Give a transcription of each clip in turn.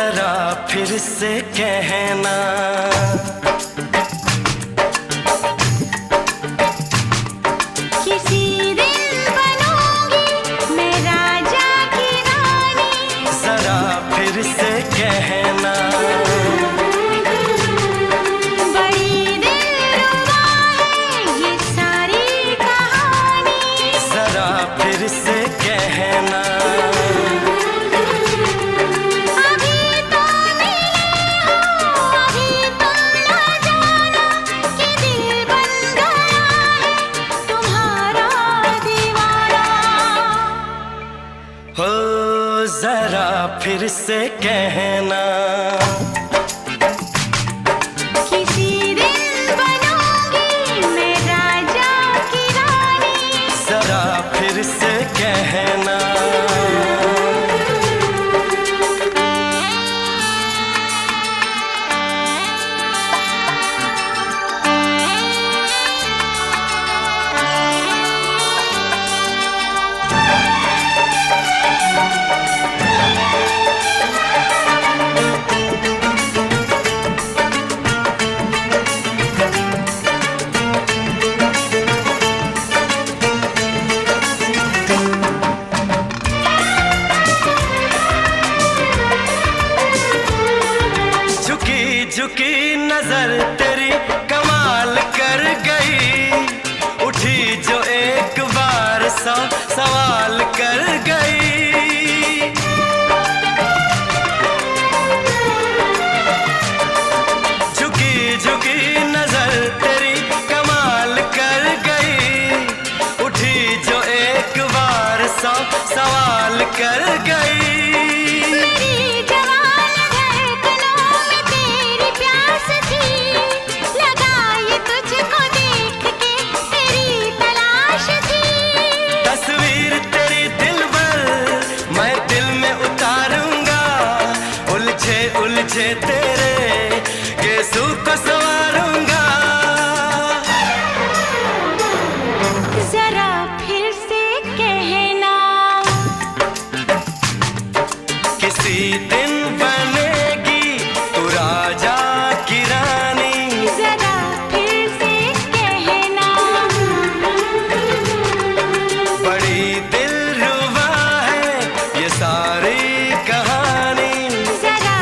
जरा फिर से कहना, किसी दिन बनूंगी मैं राजा की रानी। जरा फिर से कहना, बड़ी दिलरुबा है ये सारी कहानी। जरा फिर से कहना, हो जरा फिर से कहना, किसी दिन बनूंगी मैं राजा की रानी। जरा फिर से कहना, झुकी नजर तेरी कमाल कर गई, उठी जो एक बार 100 सवाल कर गई। झुकी झुकी नजर तेरी कमाल कर गई, उठी जो एक बार 100 सवाल कर गई। उलझे तेरे गेसू को संवारूंगा, जरा फिर से कहना, किसी दिन बनेगी तू राजा की रानी। जरा फिर से कहना, बड़ी दिलरुबा है ये सारी कहानी। जरा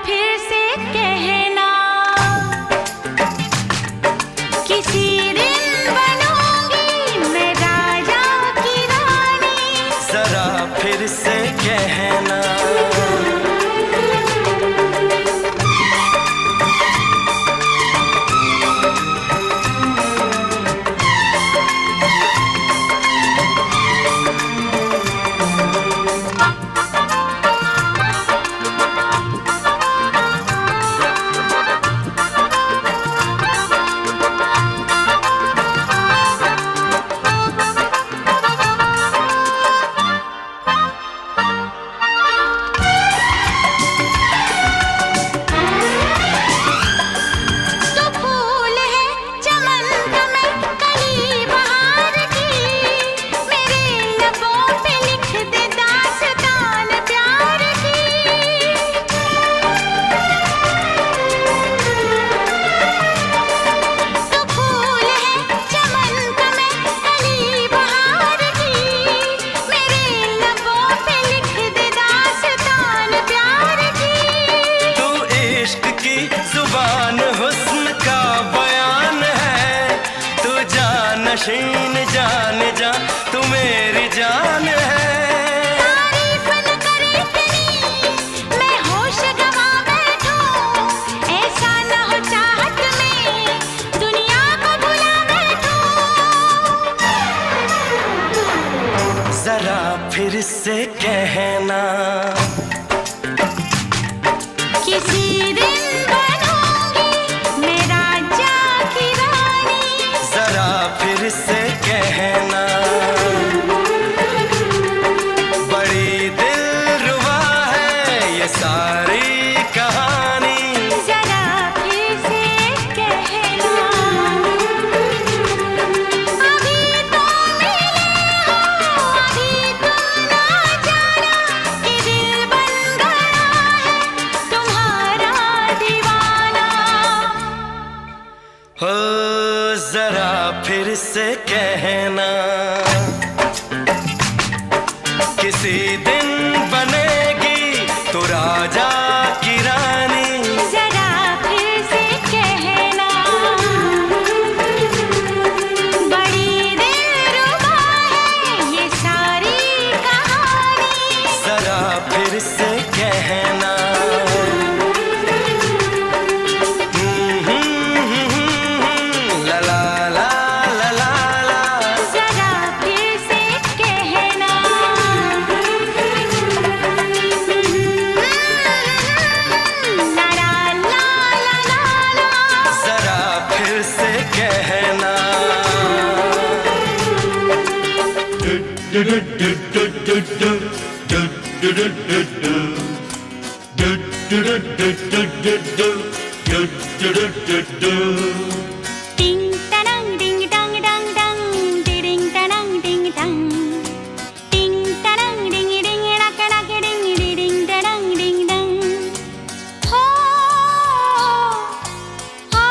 फिर से कहना, किसी दिन बनूंगी मैं राजा की रानी। जरा फिर से कहना, जुबान हुस्न का बयान है, तू जानशीन जान जा तू मेरी जान है। तारीफ न करे इतनी मैं होश गंवा बैठूं, ऐसा न हो चाहत में दुनिया को भुला बैठूं। जरा फिर से कहना, किसी दिन बनूंगी मैं राजा की रानी। जरा फिर से कहना, से कहना, किसी दिन बनेगी तो राजा की रानी। जरा फिर से कहना, बड़ी दिलरुबा है ये सारी कहानी। जरा फिर से कहना, ला ला ला ला ला ला। जरा फिर से कहना, ला ला ला ला ला ला। जरा फिर से कहना। टिंग टनंग डिंग डंग डंग डंग, डिडिंग टनंग डिंग डंग। टिंग टनंग डिंग डिंग डक डक डिंग, डिडिंग टनंग डिंग डंग। हो आ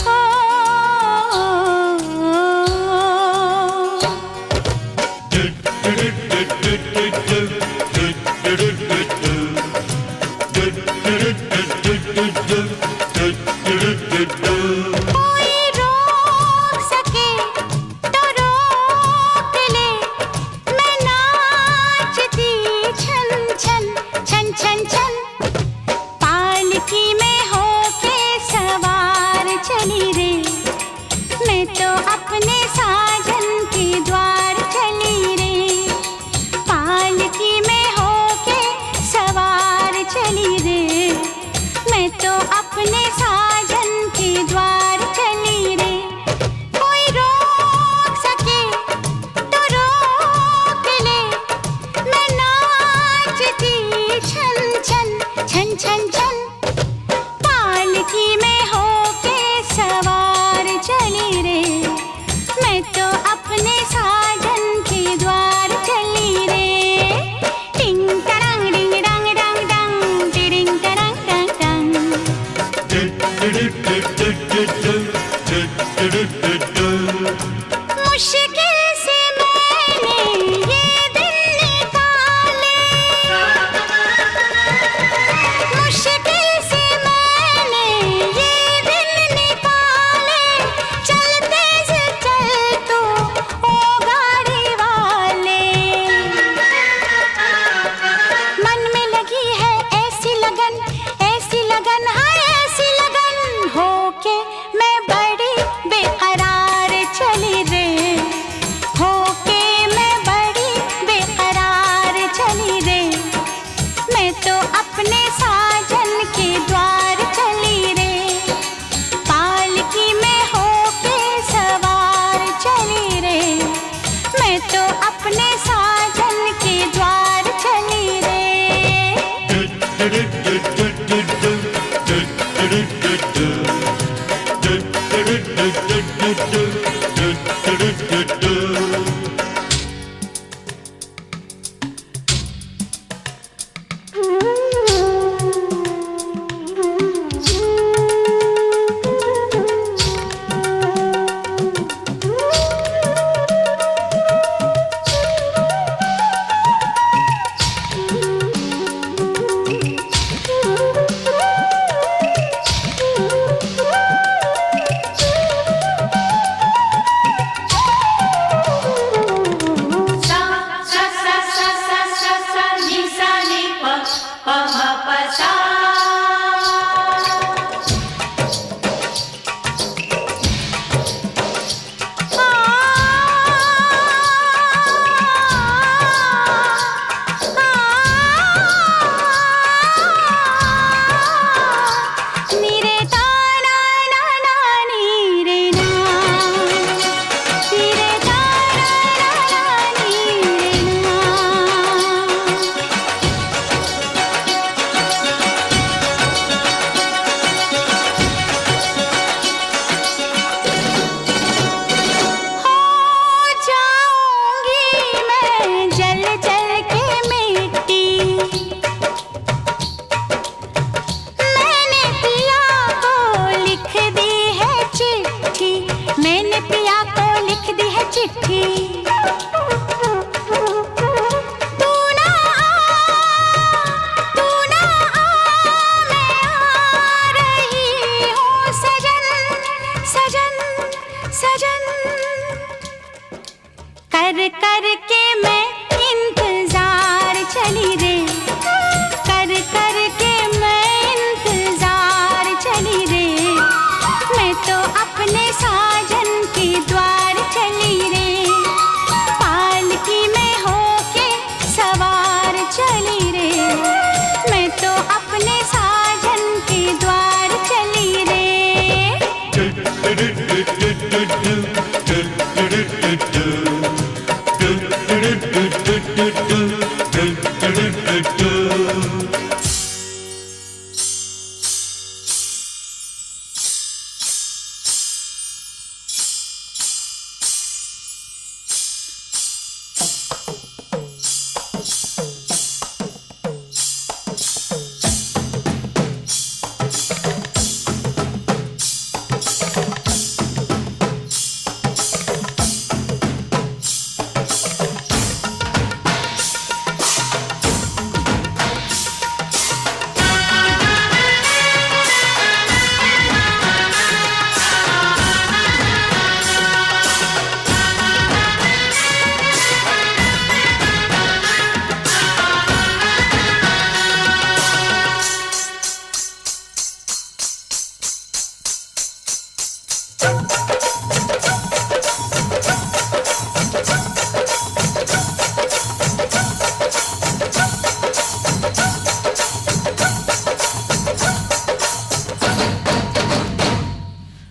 हो। कोई रोक सके तो रोक ले, मैं नाचती छन छन छन छन छन। पालकी में होके सवार चली रे, मैं तो अपने साजन के द्वार चली रे। पालकी में होके सवार चली रे, मैं तो अपने साजन के द्वार चली रे। कोई रोक सके तो रोक ले, मैं नाचती छन छन छन छन छन। पालकी में होके सवार चली रे, मैं तो अपने साजन के द्वार चली रे। टिंग टरंग डिंग डंग डंग डंग, डिडिंग टरंग डंग डंग। मुश्किल से मैंने ये दिन निकाले, मुश्किल से मैंने ये दिन निकाले। चलते से चल तू ओ गाड़ी वाले, मन में लगी है ऐसी लगन है ऐसी लगन। होके मैं बड़ी बेकरार चली रे, होके मैं बड़ी बेकरार चली रे। मैं तो अपने साजन के द्वार चली रे, पालकी में होके सवार चली रे। मैं तो अपने साजन के द्वार चली रे।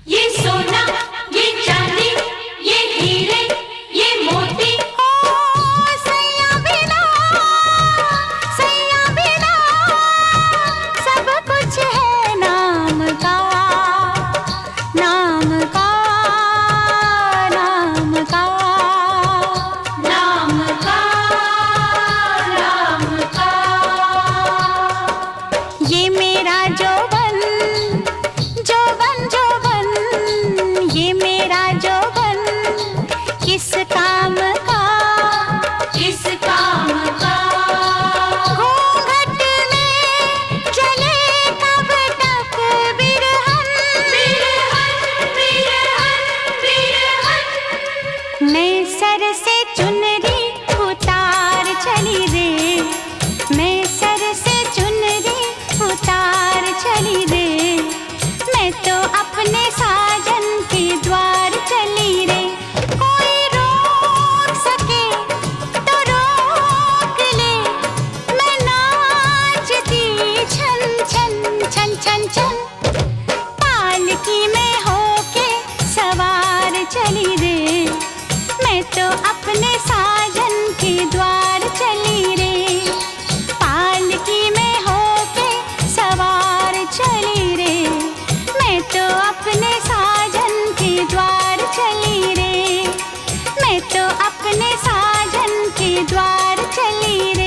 ये सोना, ये चांदी, ये हीरे, ये मोती, सैया बिना सब कुछ है नाम का, नाम का, नाम का, नाम का, नाम का। ये मेरा जोबन, जोबन, जोबन, ये मेरा जोबन, किस काम का, किस काम का। घूंघट में चले कब तक बिरहन, बिरहन, बिरहन, बिरहन। मैं सर से चुनरी उतार चली रे, मैं सर से चुनरी उतार चली रे, मैं तो अपने साजन के द्वार चली रे। कोई रोक सके तो रोक ले, मैं नाचती छन छन छन छन छन। पालकी में होके सवार चली रे, मैं तो अपने साजन के द्वार चली रे। पालकी में होके सवार चली रे, मैं तो अपने साजन के द्वार चली रे, मैं तो अपने साजन के द्वार चली रे।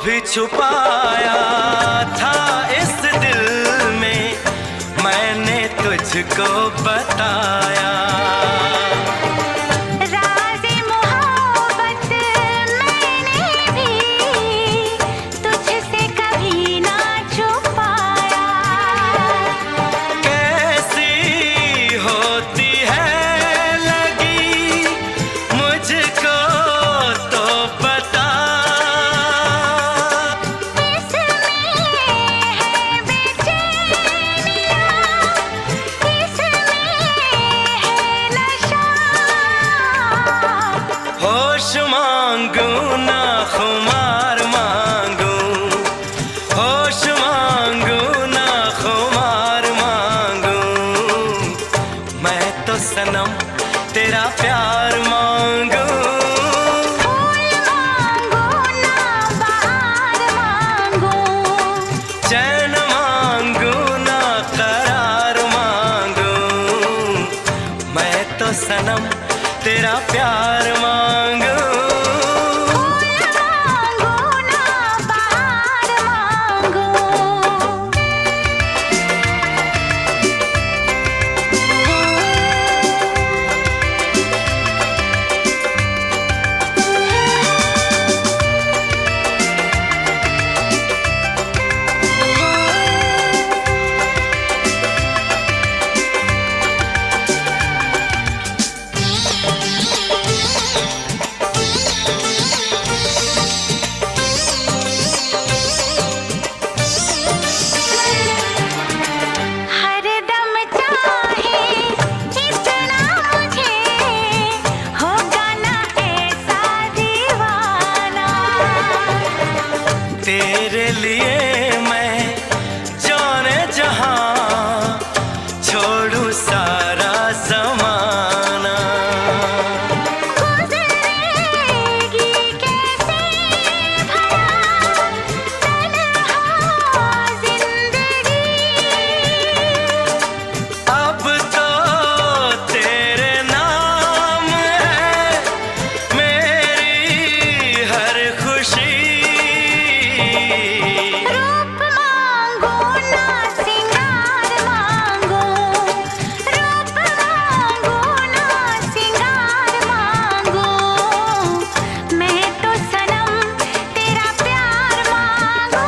भी छुपाया था इस दिल में, मैंने तुझको बताया। राज़े मोहब्बत मैंने भी तुझसे कभी ना छुपाया। कैसी होती है लगी मुझको तो बता, होश मांगू ना खुमार मांगू, होश मांगू ना खुमार मांगू, मैं तो सनम तेरा प्यार मांगू। फूल मांगो ना बहार मांगो, चैन मांगू ना करार मांगू, मैं तो सनम तेरा प्यार मांगू। फूल मांगो ना बहार मांगो। हरदम चाहे इतना मुझे, होगा ना ऐसा दीवाना। तेरे लिए मैं जाने जहां छोड़ू सारा जमाना। गुज़रेगी कैसे भला तन्हा ज़िंदगी, अब तो तेरे नाम है मेरी हर खुशी। रूप मांगो ना सिंगार मांगो, रूप मांगो ना सिंगार मांगो, मैं तो सनम तेरा प्यार मांगो।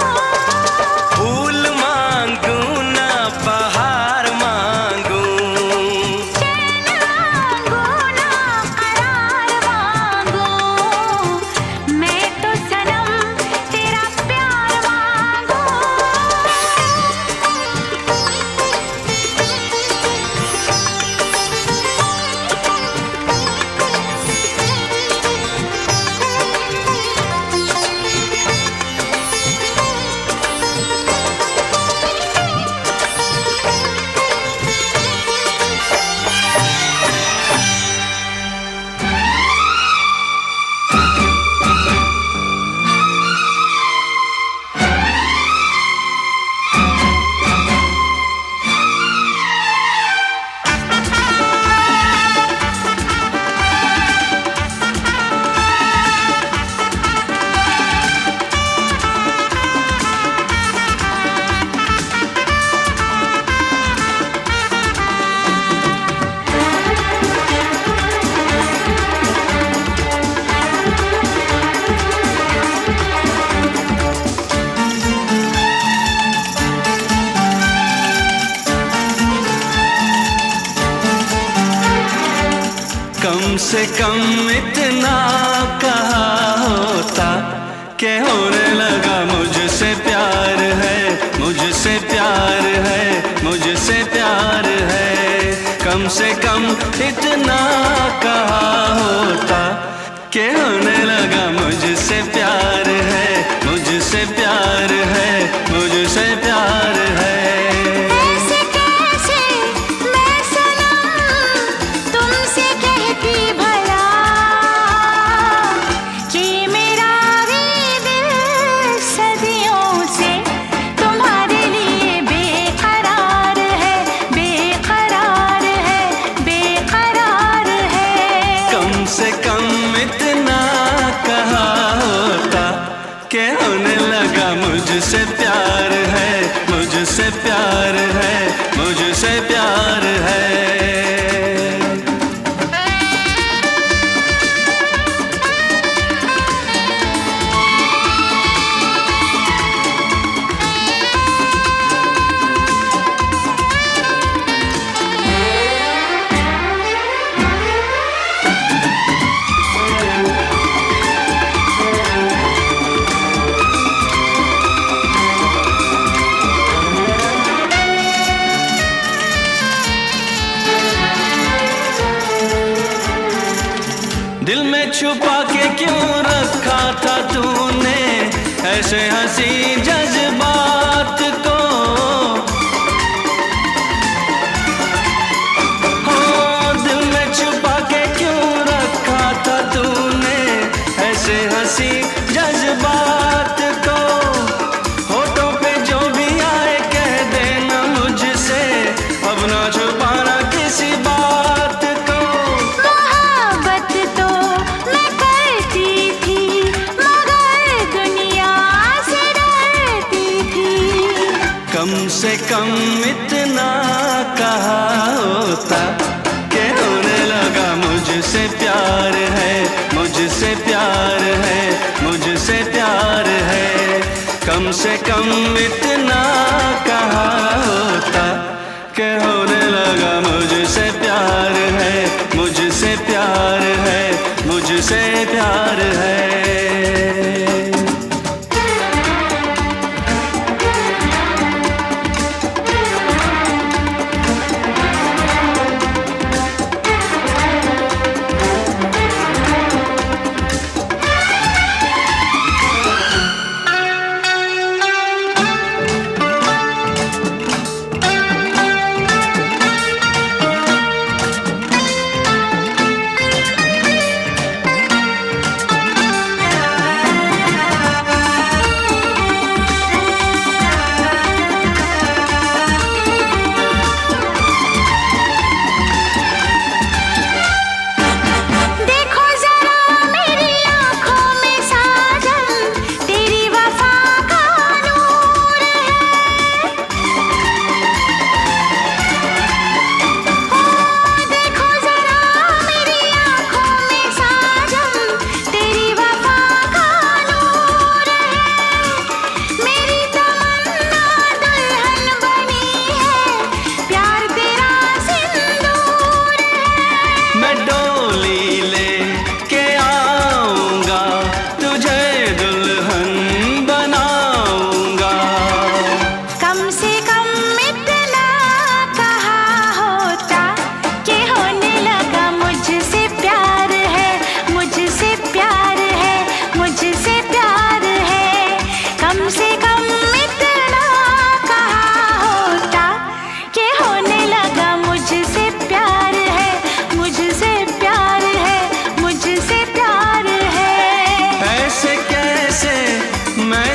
फूल मांगू ना बहार मांगू, चैन मांगो ना करार मांगो, मैं तो सनम तेरा प्यार मांगो। कम से कम इतना कहा होता कि होने लगा मुझसे प्यार है, मुझसे प्यार है, मुझसे प्यार है। कम से कम इतना कहा होता कि होने लगा मुझसे प्यार है, मुझसे प्यार है, मुझसे प्यार है। ऐसे कैसे मैं सनम तुमसे कहती भला, कि मेरा भी दिल सदियों से तुम्हारे लिए बेकरार है, बेकरार है, बेकरार है। कम से कम के होने लगा मुझसे प्यार है, मुझसे प्यार है, मुझसे प्यार है। दिल में छुपा के क्यों रखा था तूने ऐसे हंसी जज्बात को? हो दिल में छुपा के क्यों रखा था तूने ऐसे हंसी जज्बात को? होठों पे जो भी आए कह देना मुझसे, अब ना छुपाना किसी बात को। मोहब्बत तो मैं करती थी मगर दुनिया से डरती थी। कम से कम इतना कहा होता कि होने लगा मुझसे प्यार है, मुझसे प्यार है, मुझसे प्यार है। कम से कम इतना कहा होता कि होने लगा मुझसे प्यार है, मुझसे प्यार है, मुझसे प्यार है।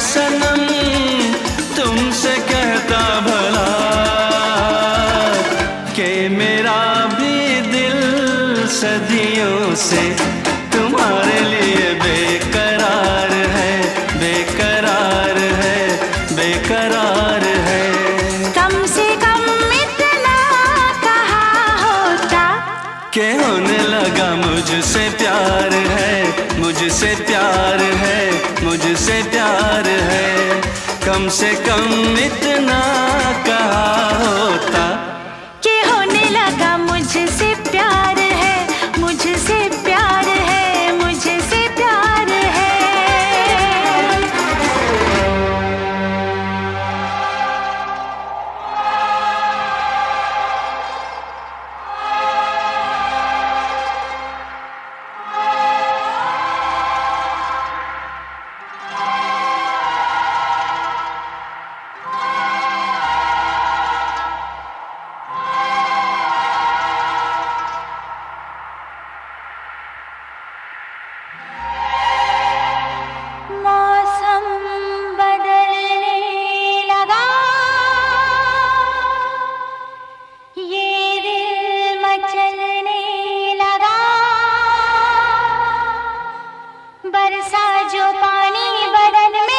सनम तुमसे कहता भला कि मेरा भी दिल सदियों से तुम्हारे लिए बेकरार है, बेकरार है, बेकरार है। कम से कम इतना कहा होता कि होने लगा मुझसे प्यार है, मुझसे प्यार है, मुझसे प्यार है। कम से कम इतना कहा होता कि होने लगा मुझसे प्यार है, मुझसे प्यार है, मुझसे प्यार है। मौसम बदलने लगा, ये दिल मचलने लगा। बरसा जो पानी बदन में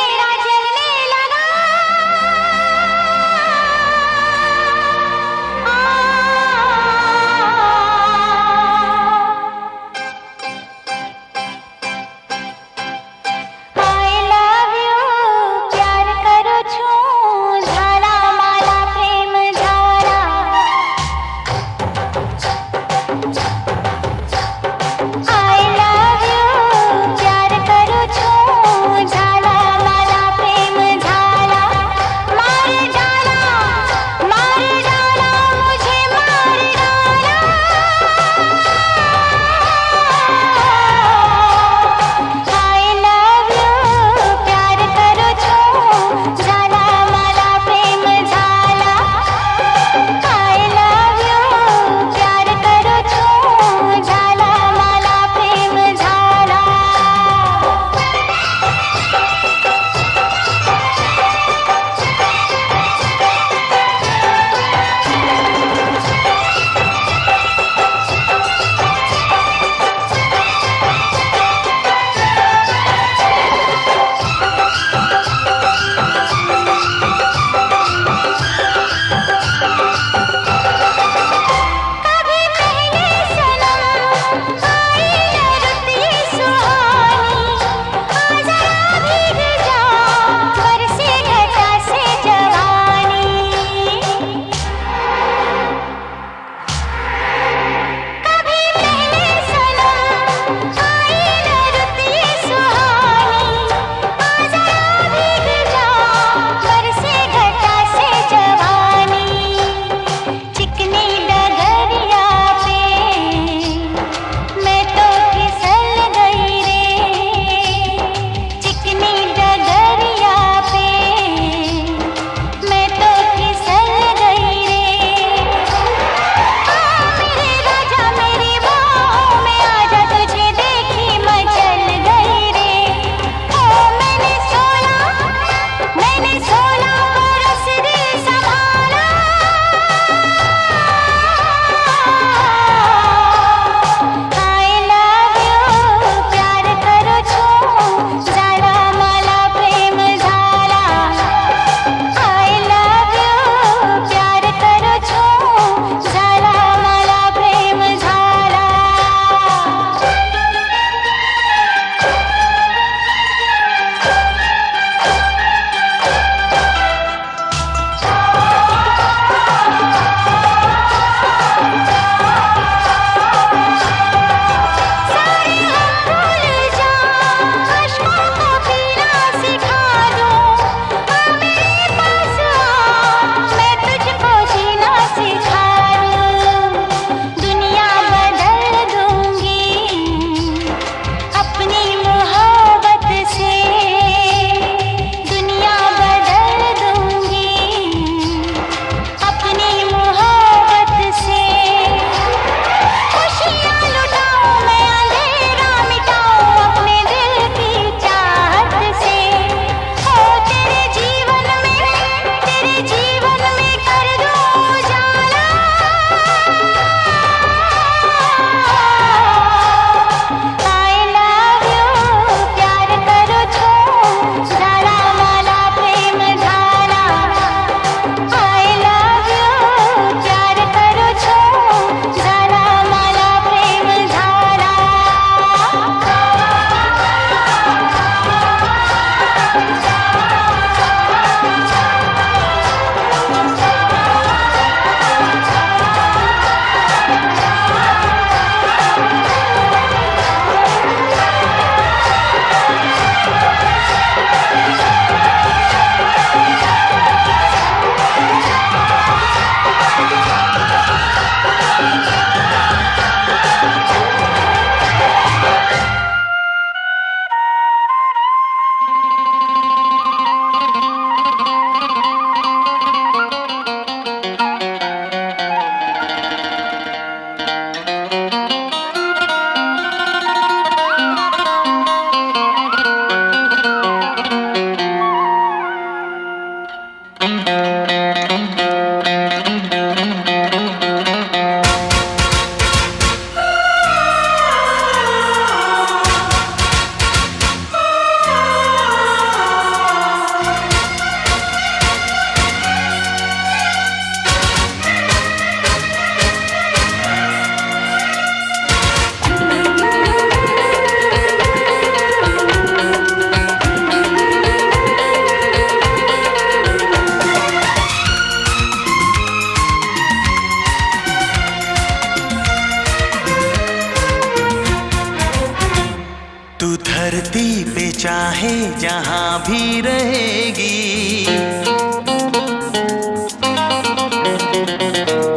तू धरती पे चाहे जहां भी रहेगी,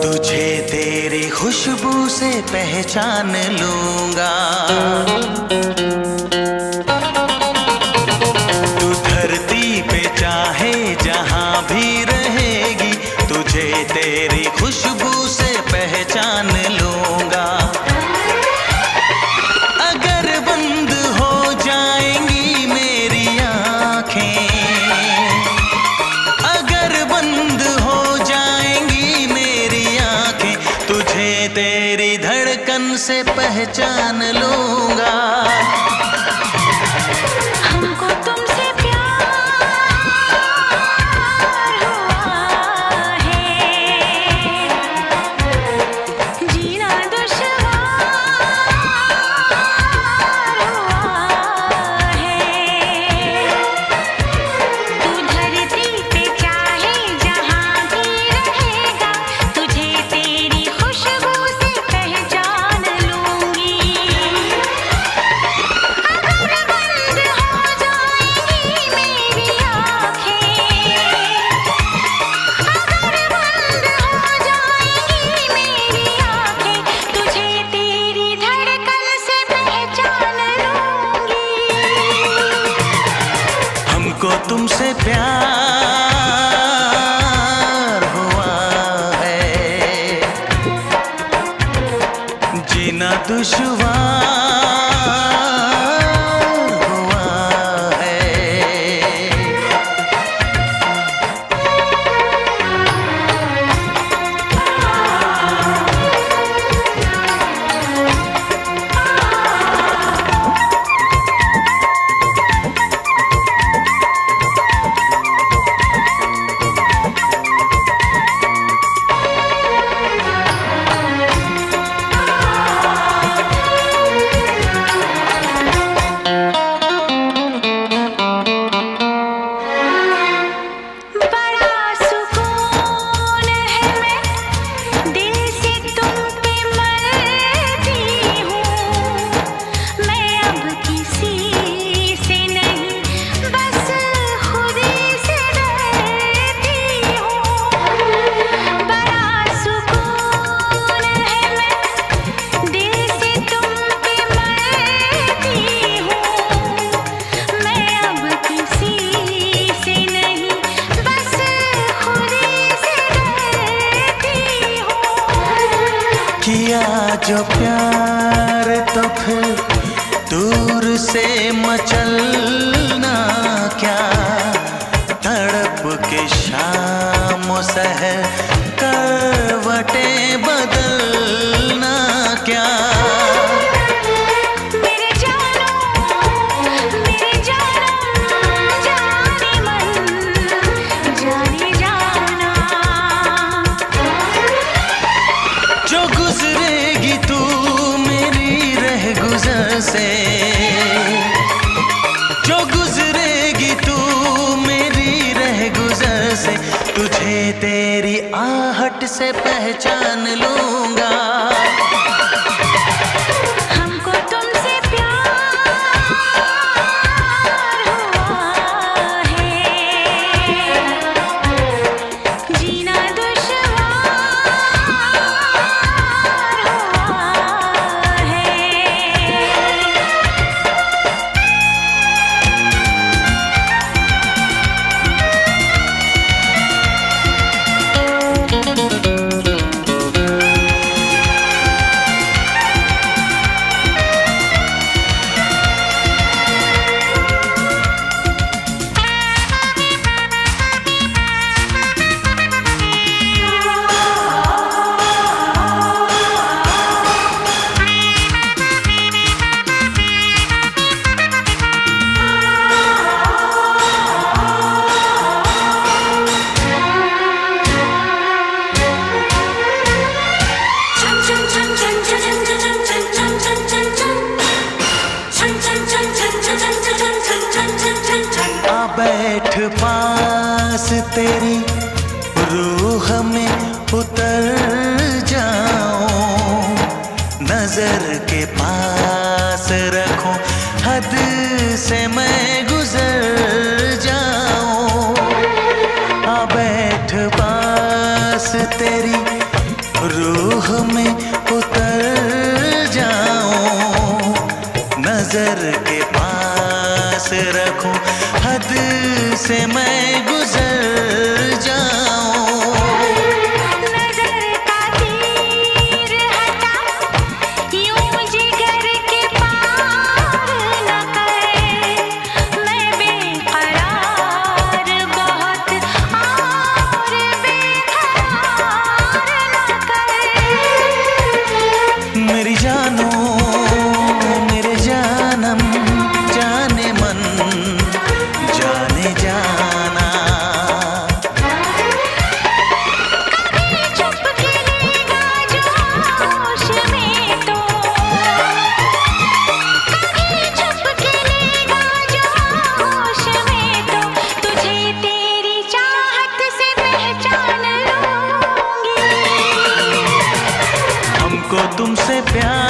तुझे तेरी खुशबू से पहचान लूंगा। तू धरती पे चाहे जहां भी रहेगी, तुझे तेरी खुशबू से पहचान लूंगा। अगर बंद हो जाएंगी मेरी आँखें, अगर बंद हो जाएंगी मेरी आँखें, तुझे तेरी धड़कन से पहचान लूंगा। हमको तुमसे प्यार हुआ है, जीना दुश्वार हुआ है। तू धरती पे चाहे जहां भी रहेगा, तुझे तेरी खुशबू से पहचान लूंगी। अगर बंद हो जाएंगी मेरी आँखें, अगर बंद हो जाएंगी मेरी आँखें, तुझे तेरी धड़कन से पहचान लूंगी। हमको तुमसे प्यार हुआ है, जीना दुश्वार हुआ है। बड़ा सुकून है, मैं दिल से तुम पे मरती हूँ। मैं अब किसी से नहीं, बस खुदी से डरती हूँ। बड़ा सुकून है, मैं दिल से तुम पे मरती हूँ। मैं अब किसी से नहीं, बस खुदी से डरती हूँ। किया जो प्यार तो फिर दूर से मचलना क्या, तड़प के शाम सहर करवटें बदलना क्या। मेरे जानो जाने मन जाने जाना। जो गुजरेगी तू मेरी रह गुजर से, जो गुजरेगी तू मेरी रह गुजर से, तुझे तेरी आहट से पहचान लूंगा। हमको तुमसे प्यार हुआ है, जीना दुश्वार हुआ है। बैठ पास तेरी रूह में उतर जाऊं, नजर के पास रखूं हद से मैं गुजर जाऊं, आ बैठ पास तेरी रूह में उतर जाऊं, नजर के पास रखूं, हद से मैं गुजर जाऊं। नजर का तीर हटा, यूं जिगर के पार न कर, मैं बेकरार बहुत और बेकरार न कर। मेरी जानो मेरे जानम जाने मन जाने जाना, कभी चुप खिलेगा जो होश में तो, कभी चुप खिलेगा जो होश में तो, तुझे तेरी चाहत से पहचान लूंगी। हमको तुमसे प्यार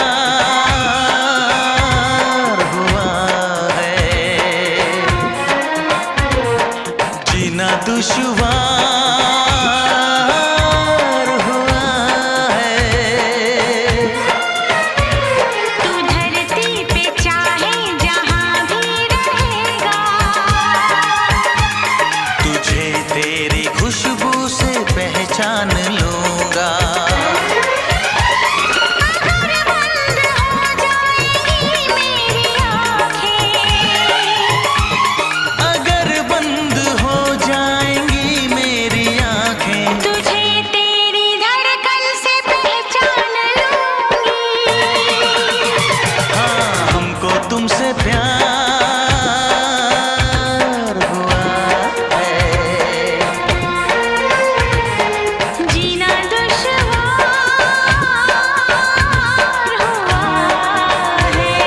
हुआ है, जीना दुश्वार हुआ है। तू धरती पे चाहे जहां भी रहेगा, तुझे तेरी खुशबू से पहचान लूंगा। अगर बंद हो जाएंगी मेरी आँखें, अगर बंद हो जाएंगी मेरी आंखें, तुझे तेरी धड़कन से पहचान लूंगी। हाँ हमको तुमसे प्यार हुआ है, जीना दुश्वार हुआ है।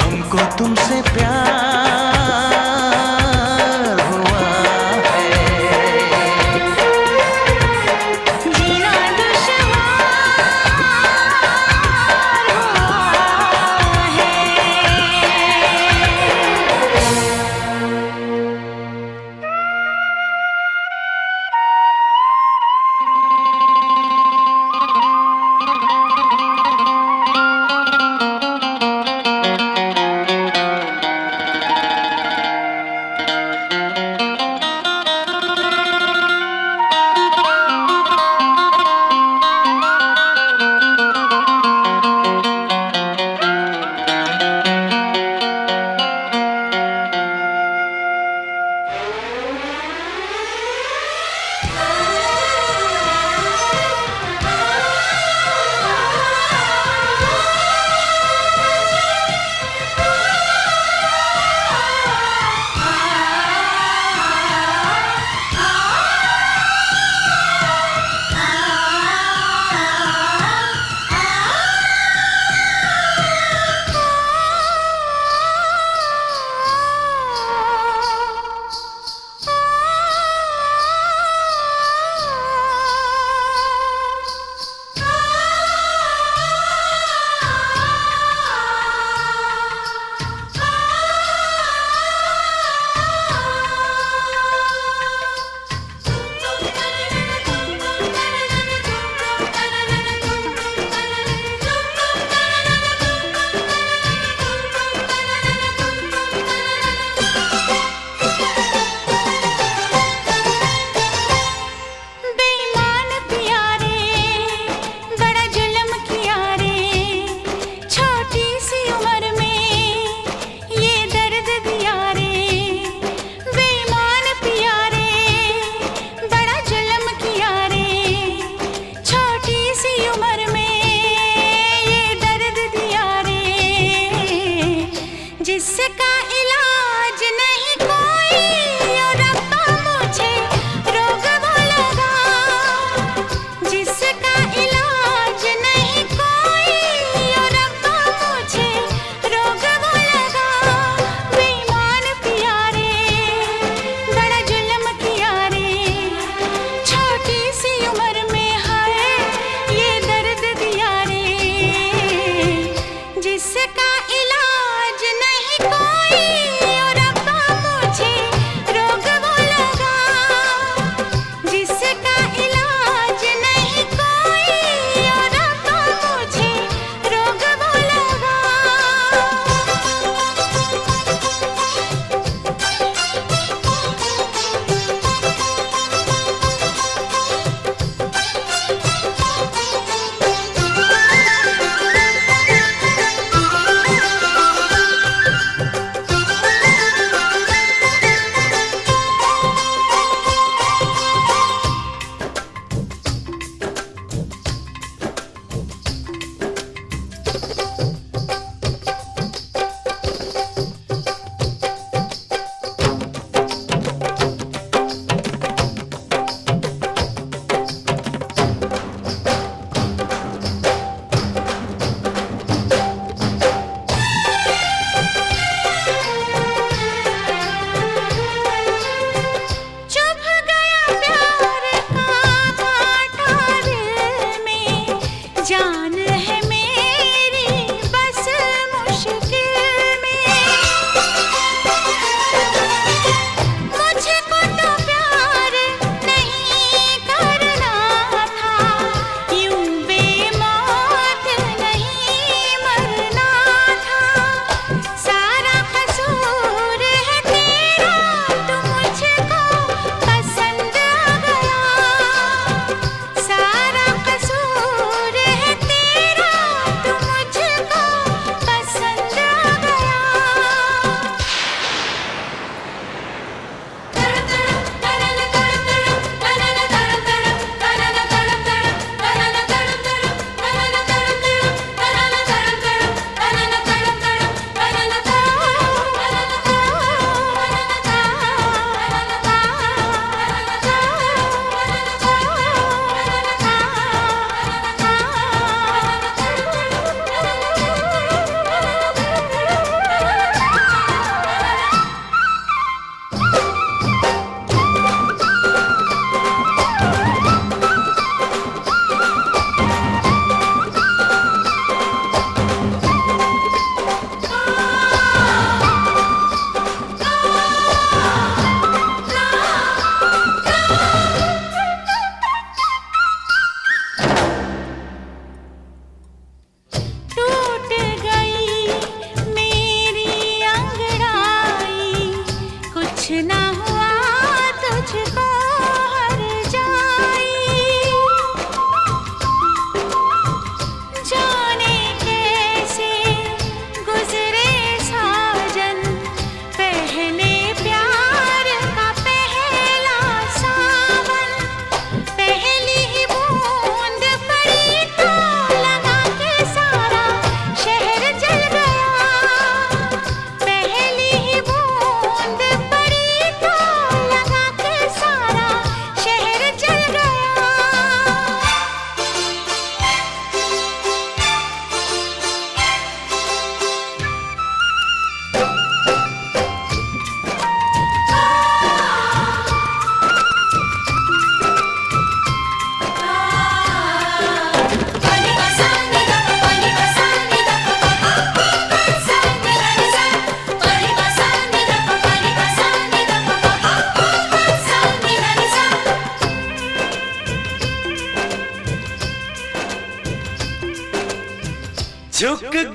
हमको तुमसे प्यार हुआ है। जीना दुश्वार जिससे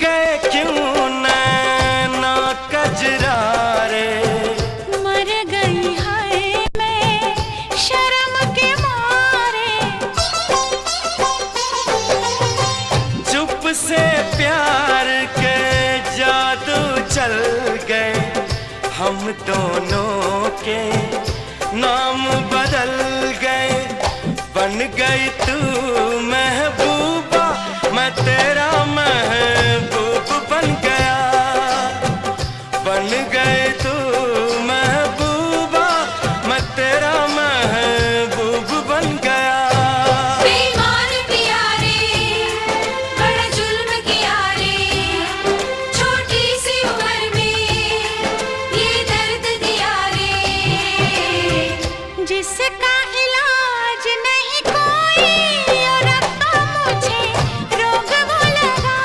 गए क्यों नैना कजरारे, मर गई है मैं शर्म के मारे। चुप से प्यार के जादू चल गए, हम दोनों के नाम बदल गए। बन गई तू महबूबा, मैं तेरा महबूब बन गया। बन गए तू महबूबा, मैं तेरा महबूब बन गया। बेईमान पिया रे, बड़ा जुल्म किया रे, छोटी सी उम्र में ये दर्द दिया रे। जिसका इलाज नहीं कोई और रब्बा मुझे रोग वो लगा।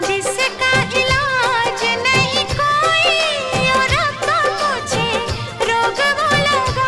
जिसका इलाज नहीं कोई और रब्बा मुझे रोग वो लगा।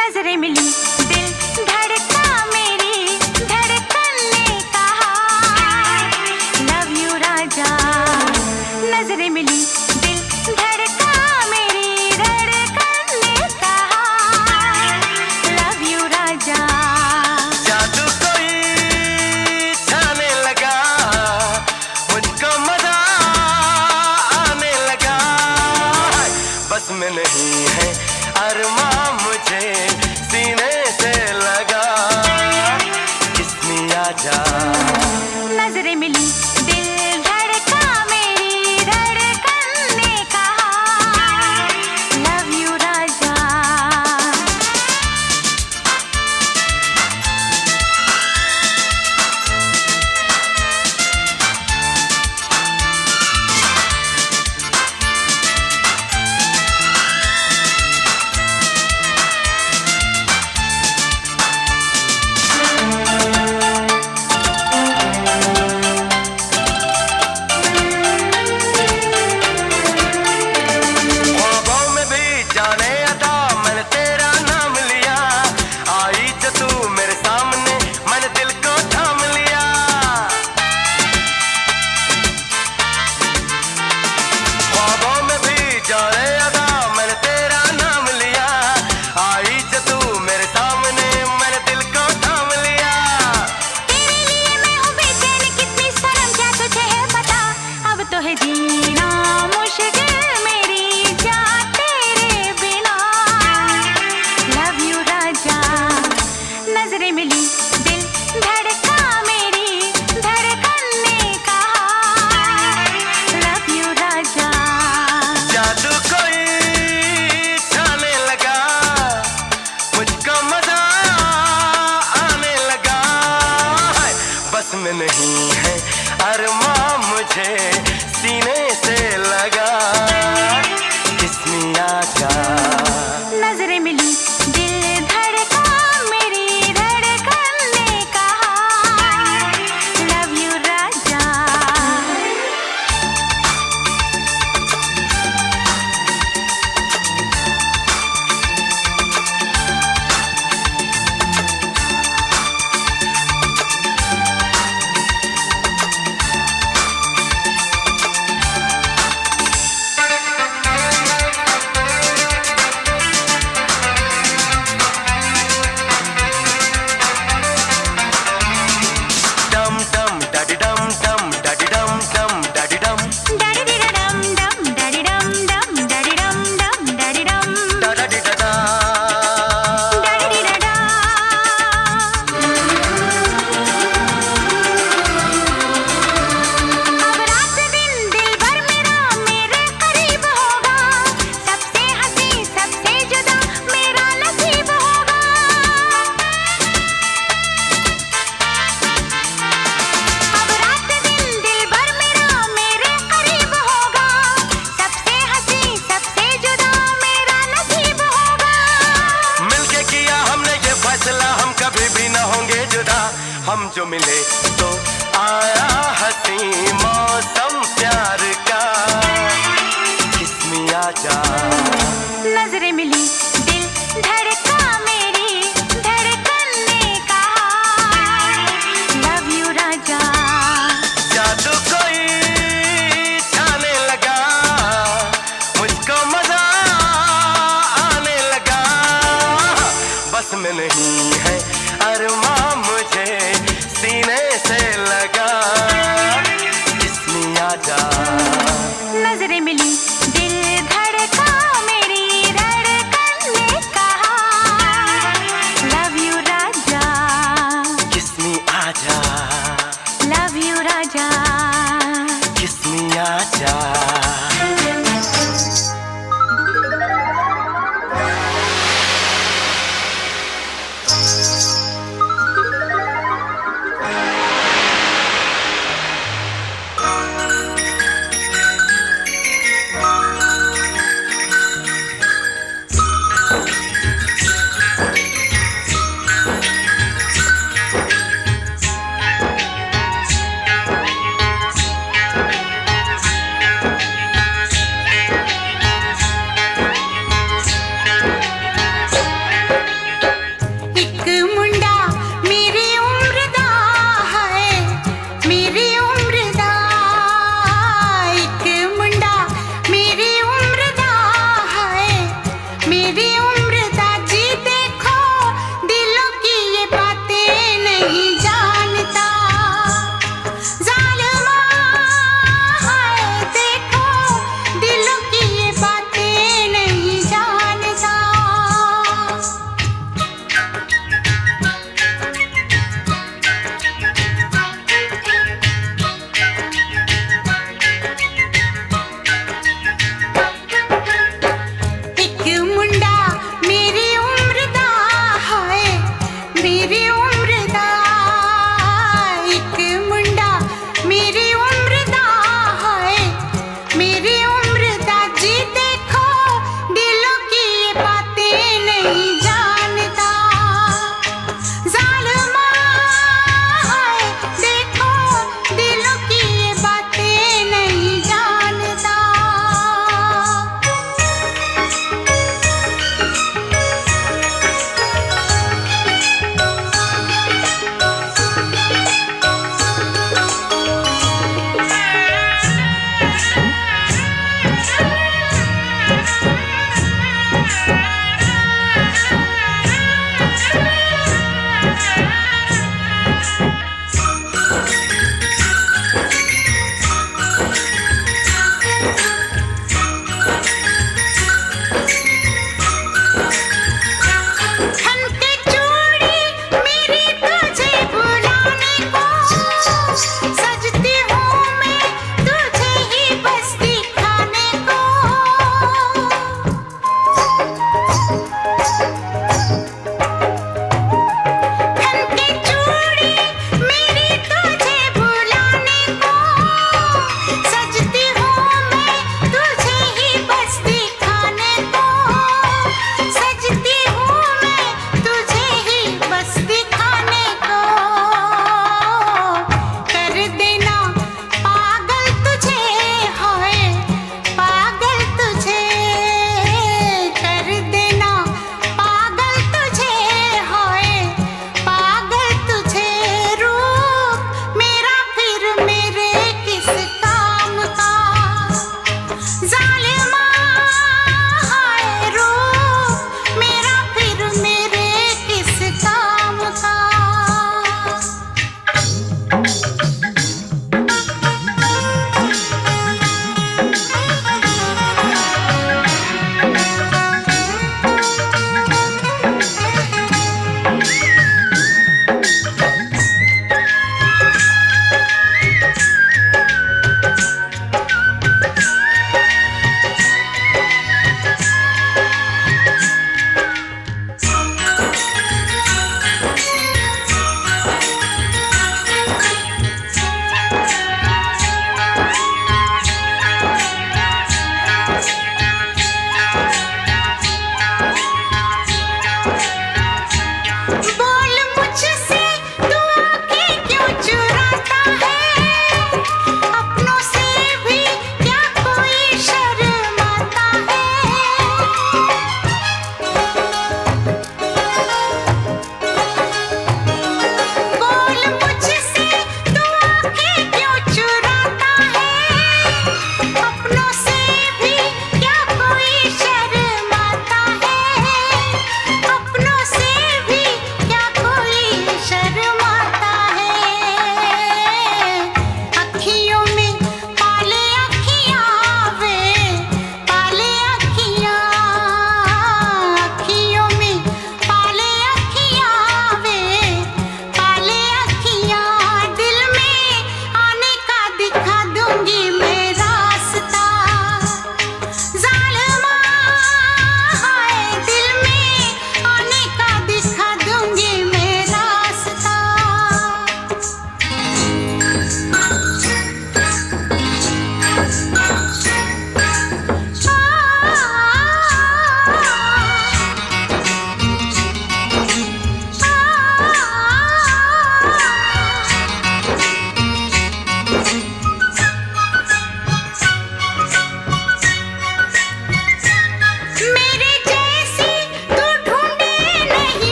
नजरें मिली दिल धड़का, मेरी धड़कन ने कहा लव यू राजा। नजरें मिली दिल धड़का, मेरी धड़कन ने कहा लव यू राजा। जादू कोई छाने लगा, मुझको मजा आने लगा। बस में नहीं है अरमां मुझे सीने से लगा, किस्मी आजा। नजरें मिली दिल धड़का, मेरी धड़कन ने कहा लव यू राजा। में नहीं है अरमां मुझे सीने से लगा किस्मिया का। नजरें मिली दिल धड़का मेरी धड़कन ने कहा जो मिले तो आया हंसी मौसम प्यार का, किस्मी आजा। नजरें मिली दिल धड़का, मेरी धड़कन ने कहा लव यू राजा। जादू कोई छाने लगा, मुझको मजा आने लगा। बस में नहीं है अरमां मुझे सीने से लगा, किस्मी आजा। नजरें मिली दिल धड़का, मेरी धड़कन ने कहा लव यू राजा, किस्मी आजा, लव यू राजा। किस्मी आजा।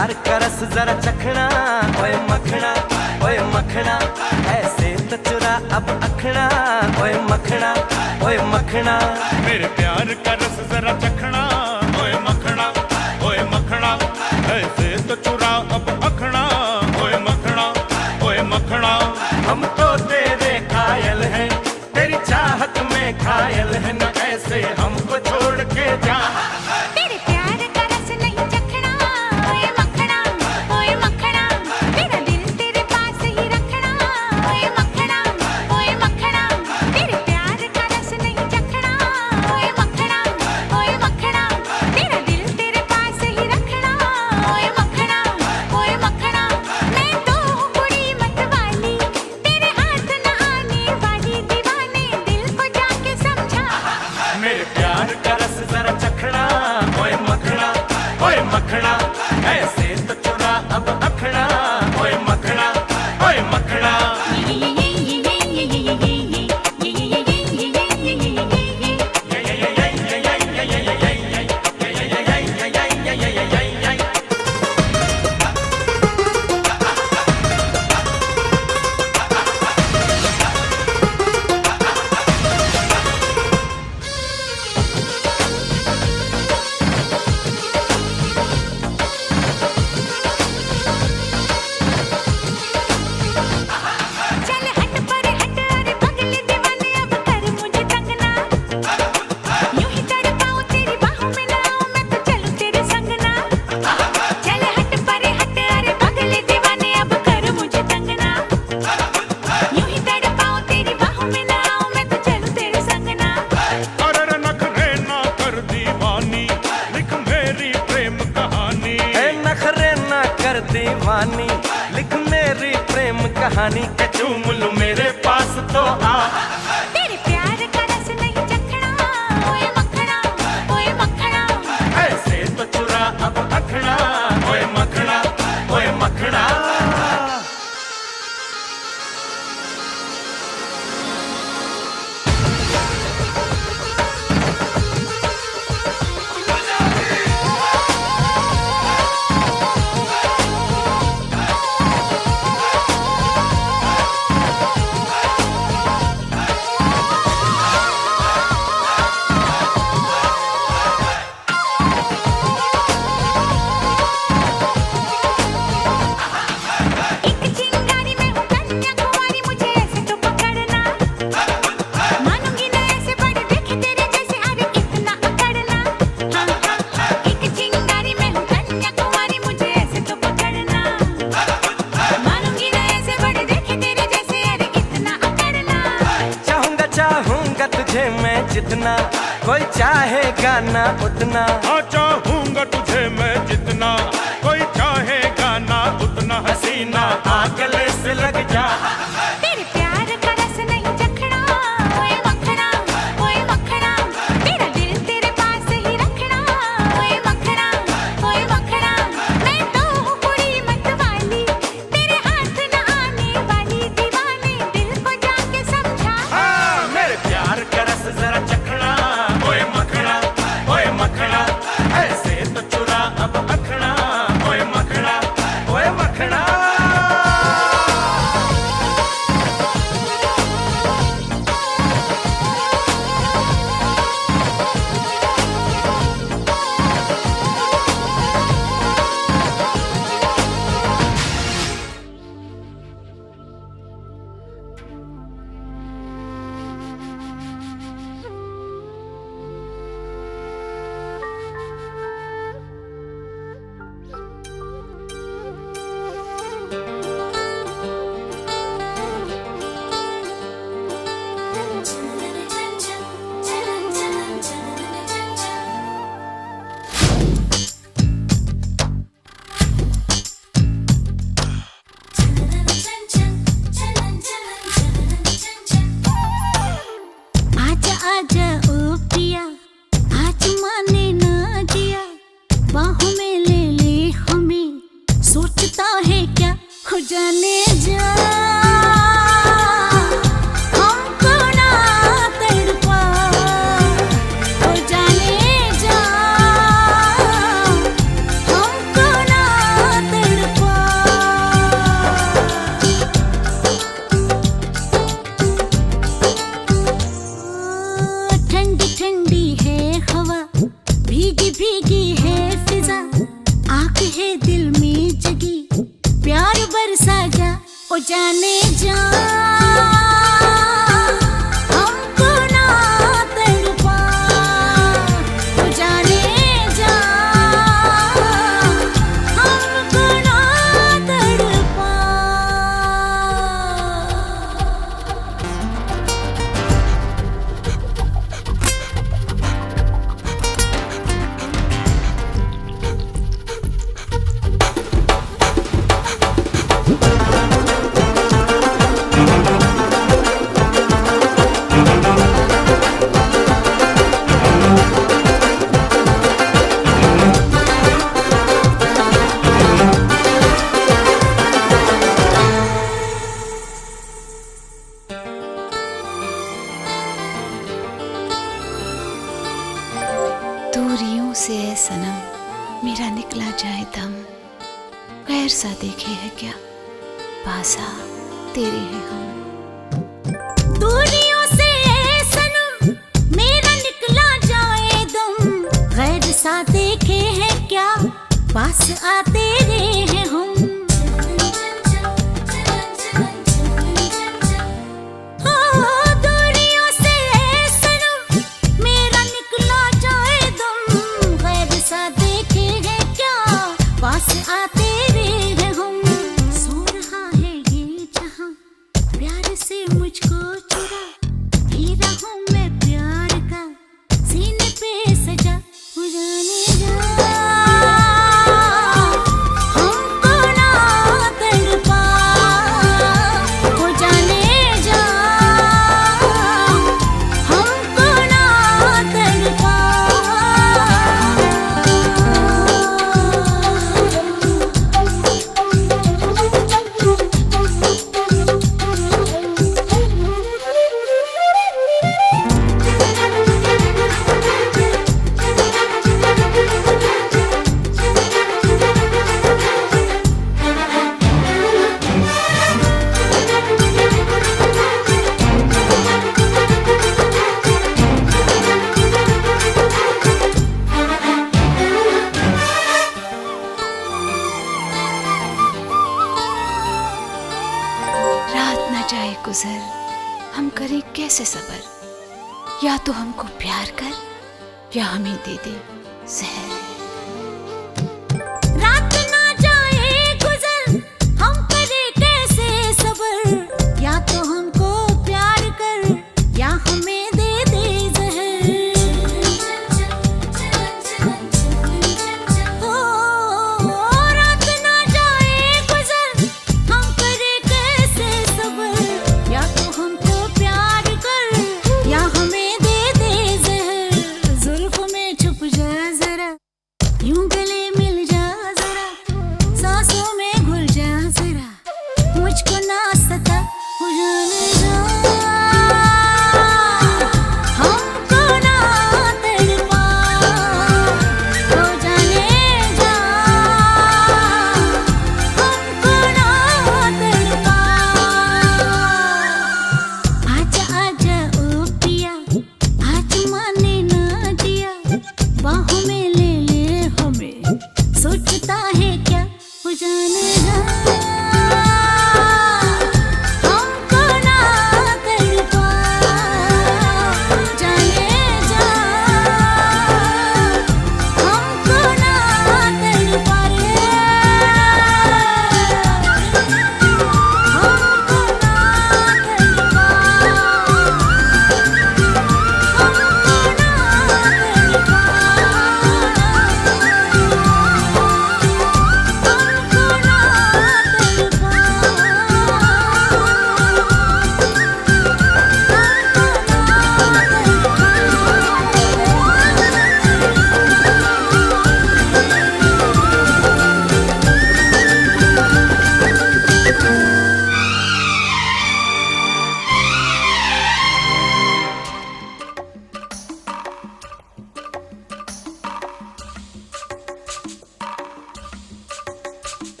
प्यार का रस जरा चखना, ओए मखना, ओए मखना, ऐसे तो चुरा अब अखना, ओए मखना, ओए मखना। मेरे प्यार का रस जरा चखना, ओए मखना, ओए मखना, ऐसे तो चुरा अब अखना, ओए मखना, ओए मखना। हम तो तेरे कायल हैं, तेरी चाहत में घायल है, न ऐसे हमको छोड़ के जा। तेरे प्यार का रस नहीं चखना, ओए मखना, ओए मखना, मेरा दिल तेरे पास ही रखना, ओए मखना, ओए मखना। तेरे प्यार का रस नहीं चखना, ओए मखना, ओए मखना, मेरा दिल तेरे पास ही रखना, ओए मखना, ओए मखना। मैं तो हूँ कुड़ी मतवाली, तेरे हाथ न आने वाली, दीवाने दिल को जाके समझा। मेरे प्यार का रस जरा चखना, ओए मखना, ओए मखना, ऐसे तो चुरा अब अखना, ओए मखना, ओए मखना। चल हट पर हट, अरे पगले दीवाने अब कर मुझे तंग ना। यूं ही तड़पाऊं तेरी बाहों में ना आऊं, मैं तो चलूं तेरे संग ना। चल हट पर हट, अरे पगले दीवाने अब कर मुझे तंग ना। यूं ही तड़पाऊं तेरी बाहों में ना आऊं, मैं तो चलूं तेरे संग ना। अरे नखरे ना कर दीवानी, लिख मेरी प्रेम कहानी। ए नखरे ना कर दीवानी, लिख मेरी प्रेम कहानी, के चूम लूं मेरे पास तो आ। तेरे प्यार का रस नहीं चखना, ओए मखना, ओए मखना। ऐसे तो चुरा अब अखना, ओए मखना, ओए मखना। एक चिंगारी में हूँ कन्याकुमारी, मुझे ऐसे तो पकड़ना। मानूंगी न ऐसे बड़े देखे तेरे जैसे, अरे इतना अकड़ना। हाँ हाँ हाँ, एक चिंगारी में हूँ कन्याकुमारी, मुझे ऐसे तो पकड़ना। मानूंगी न ऐसे बड़े देखे तेरे जैसे, अरे इतना अकड़ना। चाहूंगा चाहूंगा तुझे मैं जितना, कोई चाहेगा ना उतना। हाँ चाहूंगा तुझे मैं जितना, कोई चाहेगा ना उतना। हसीना आ गले से लग जा। तेरे प्यार का रस नहीं चखना, ओए मखना, ओए मखना, मेरा दिल तेरे पास ही रखना, ओए मखना, ओए मखना। मैं तो हूँ कुड़ी मतवाली, तेरे हाथ न आने वाली, दीवाने दिल को जाके समझा। हाँ, मेरे प्यार का रस जरा चखना, ओए मखना, ओए मखना, ऐसे तो चुरा अब अखना, ओए मखना, ओए मखना। आजा आजा ओ प्रिया, आज माने ना दिया, बाहों में ले ले हमें, सोचता है क्या हो जाने जा। हमको ना तड़पा, हो जाने जा। हमको ना ओ जाने जा हमको ना तड़पा, ओ जाने जा हमको ना तड़पा। दूरियों से है सनम मेरा निकला जाए दम, गैर सा देखे है क्या पासा तेरे हैं हम। दूरियों से है सनम मेरा निकला जाए दम, गैर सा देखे है क्या पास आ तेरे हैं हम। पास आते रहे हम, सो रहा है ये जहां प्यार से मुझको चुरा, हीरा हूँ मैं प्यार का सीने पे सजा। हो जाने जा हमको ना तड़पा, हो जाने जा हमको ना तड़पा। रात न जाए गुजर हम करें कैसे सबर, या तो हमको प्यार कर या हमें दे दे जहर।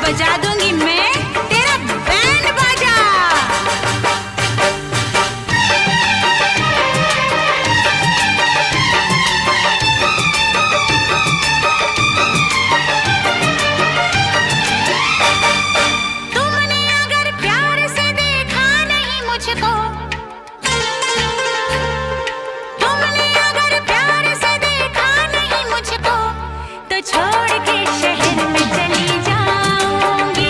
बजा दूंगी मैं तेरा बैंड बाजा। तुमने अगर प्यार से देखा नहीं मुझको, तुमने अगर प्यार से देखा नहीं मुझको, तो छोड़ के शहर में चली जाऊंगी।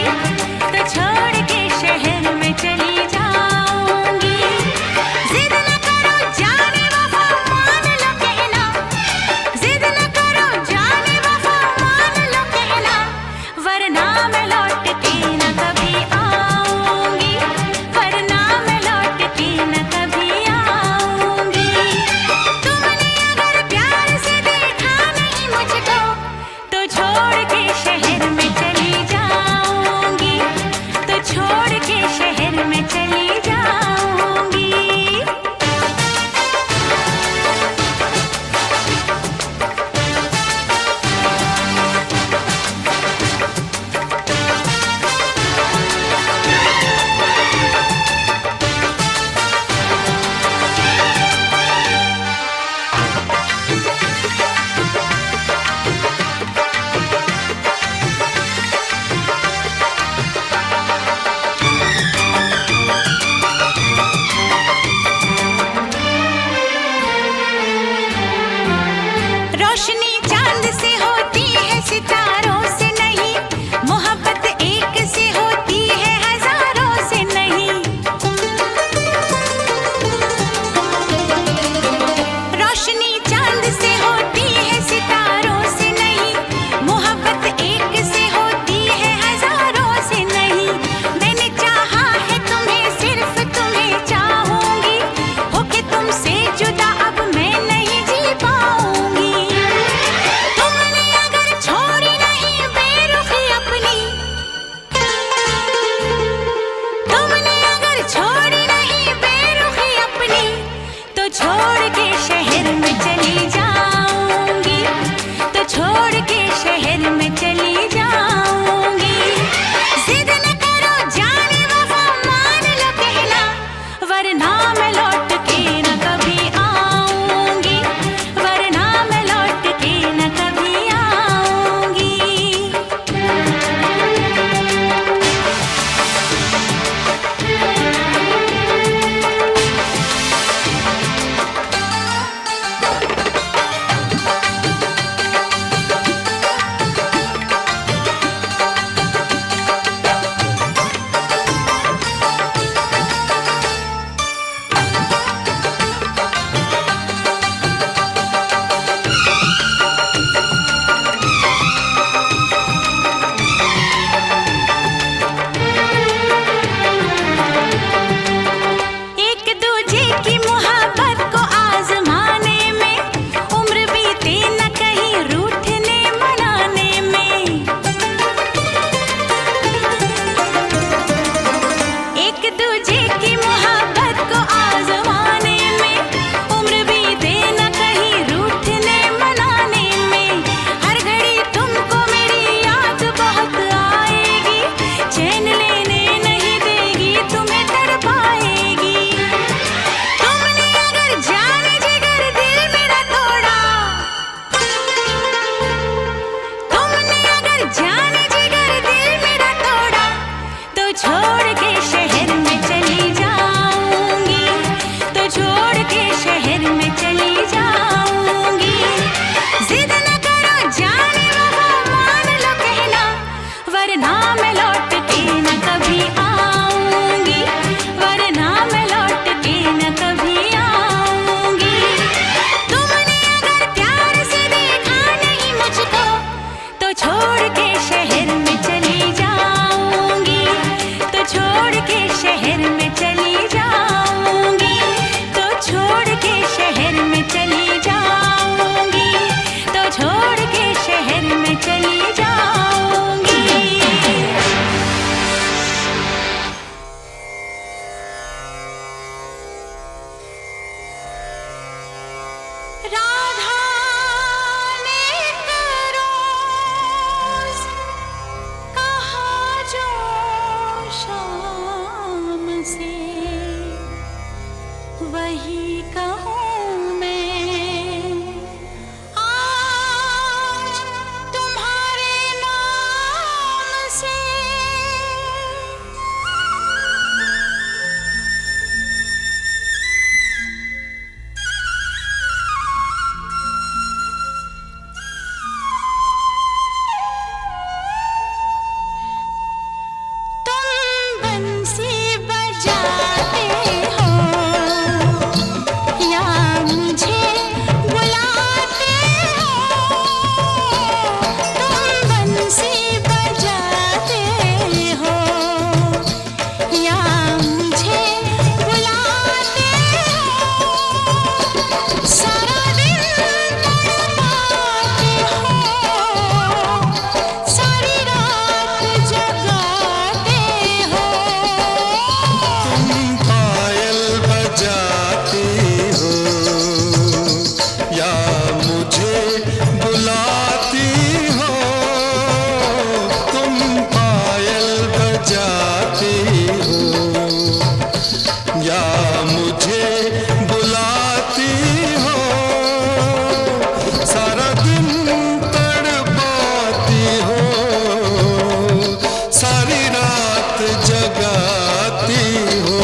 सारी रात जगाती हो।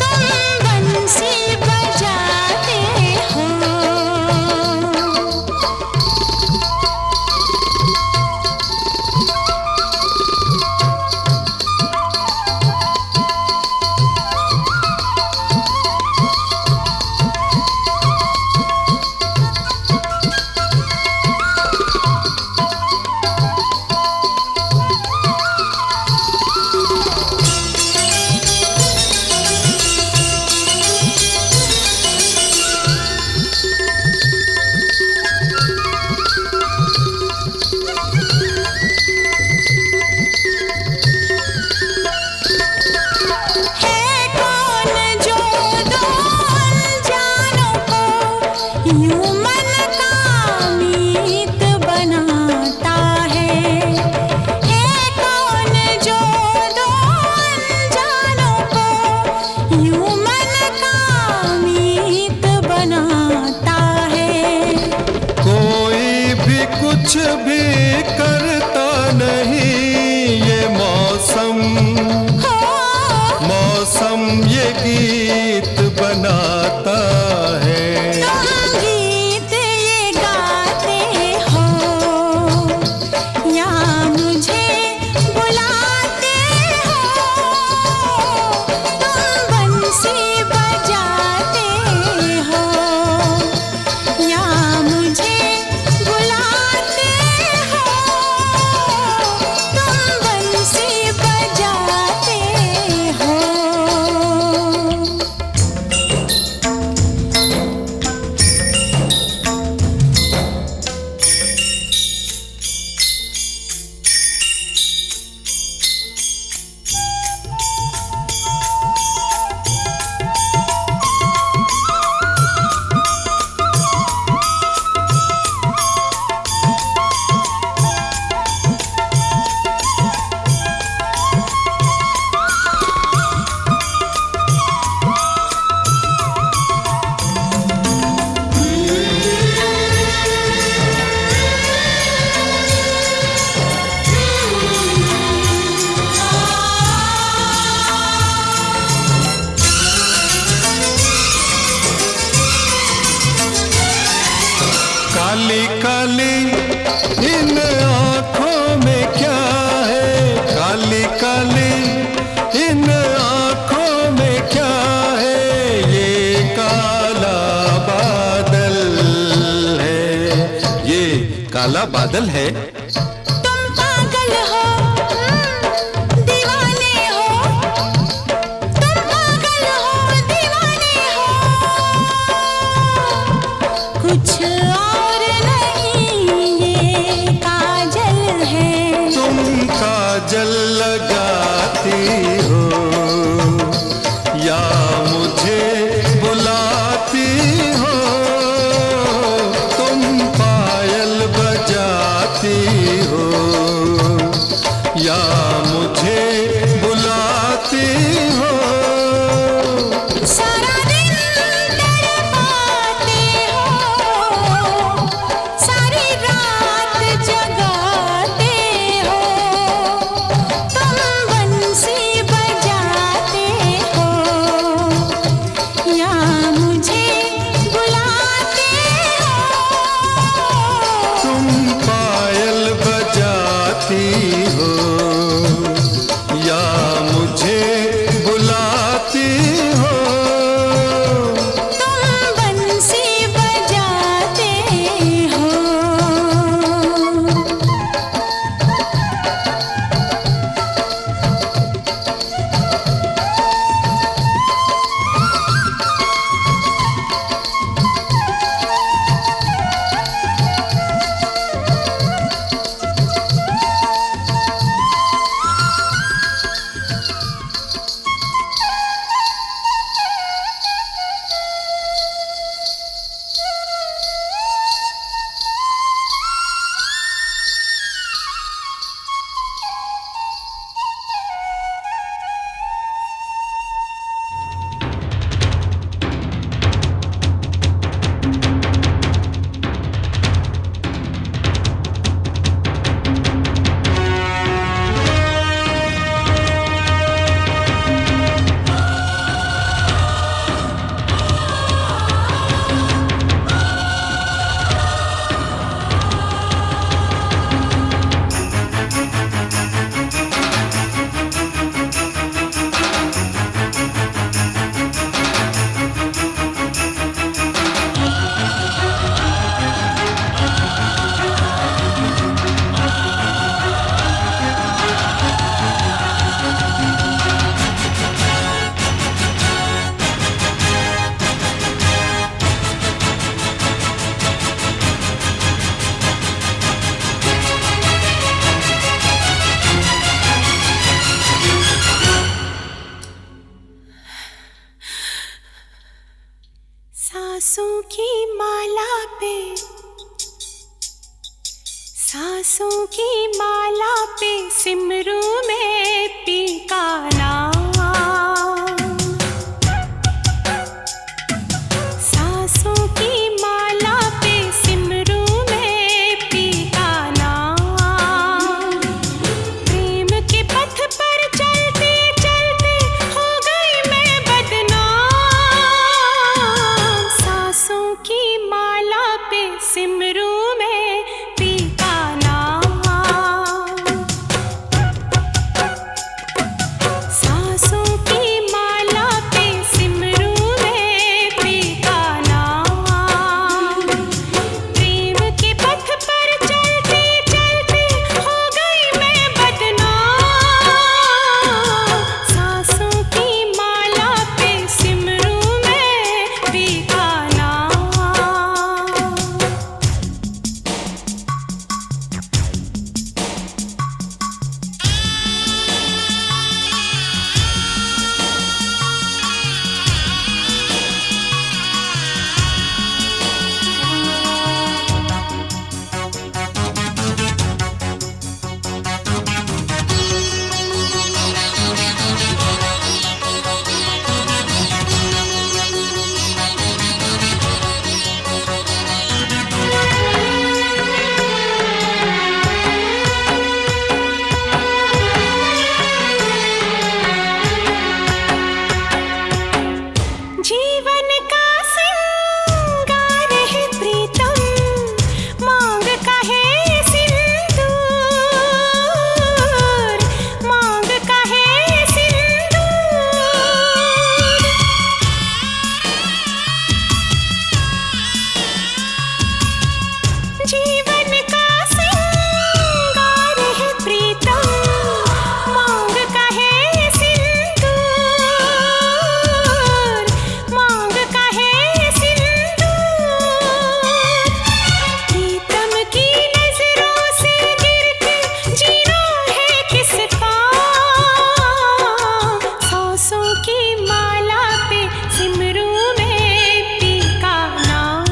तुम बंसी बजाते हो। यूं मन का मीत बनाता है कौन जो दो अनजानों को यूं मन का मीत बनाता है। कोई भी कुछ भी करता नहीं, ये मौसम ये गीत बनाता है। तुम गीत ये गाते हो या मुझे बुलाते हो। तुम बंसी बजाते हो या मुझे बुलाते हो। तुम बंसी बजाते हो। काली काली इन आँखों में क्या है, काली काली इन आँखों में क्या है, ये काला बादल है, ये काला बादल है। तुम पागल हो दीवाने हो। तुम पागल हो दीवाने हो। कुछ और नहीं ये काजल है। तुम काजल लगाती हो या मुझे बुलाती हो। तुम पायल बजाती हो या मुझे बुलाती हो। सारा दिन तड़पाते हो, सारी रात जगाते हो। तुम बंसी बजाते हो या मुझे बुलाते हो। तुम पायल बजाती हो सांसों की माला पे, सांसों की माला पे सिमरू में पी का नाम। सांसों की माला पे सिमरू में पी का नाम। प्रेम के पथ पर चलते चलते हो गई मैं बदनाम। सांसों की माला पे सिमरू में पी का नाम। सांसों की माला पे सिमरू में पी का नाम। प्रेम के पथ पर चलते चलते हो गई मैं बदनाम। सांसों की माला पे सिमरू में पी का नाम। जीवन का सिंगार है प्रीतम, मांग का है सिंदूर, मांग का है सिंदूर। जीवन का सिंगार है प्रीतम, मांग का है सिंदूर, मांग का है सिंदूर। प्रीतम की नजरों से गिर के जीना है किसका। सांसों की माला पे सिमरू में पी का नाम।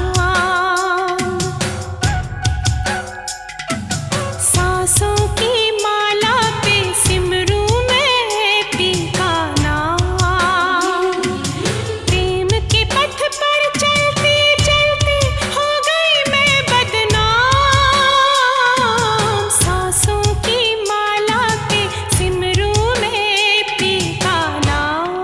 सांसों की माला पे सिमरू में पी का नाम। प्रेम के पथ पर चलते चलते हो गई मैं बदनाम। सांसों की माला पे सिमरू में पी का नाम।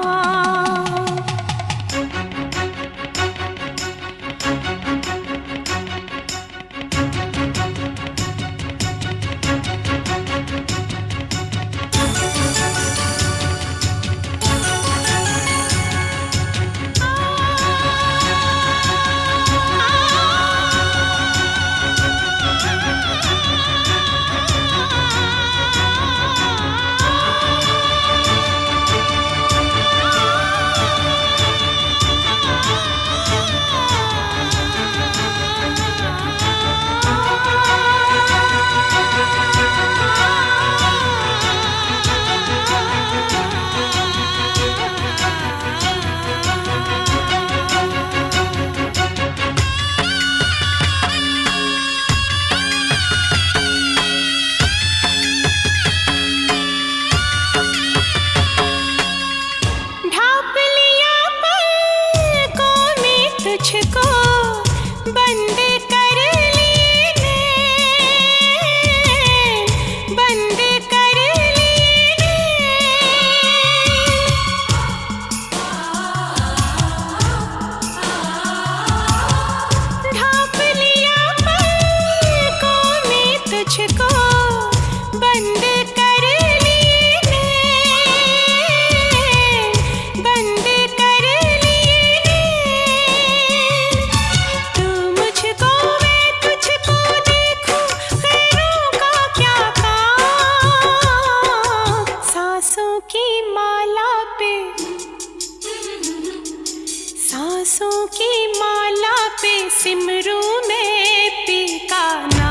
ढाप लिया पलकों में तुझको, बंद कर लिए नैन, बंद कर लिए नैन। ढाप लिया पलकों में तुझको, बंद कर लिए नैन, बंद कर लिए नैन। तू मुझको मैं तुझको देखूं, खैरों का क्या काम। सांसों की माला पे, सांसों की माला पे सिमरू में पी का नाम।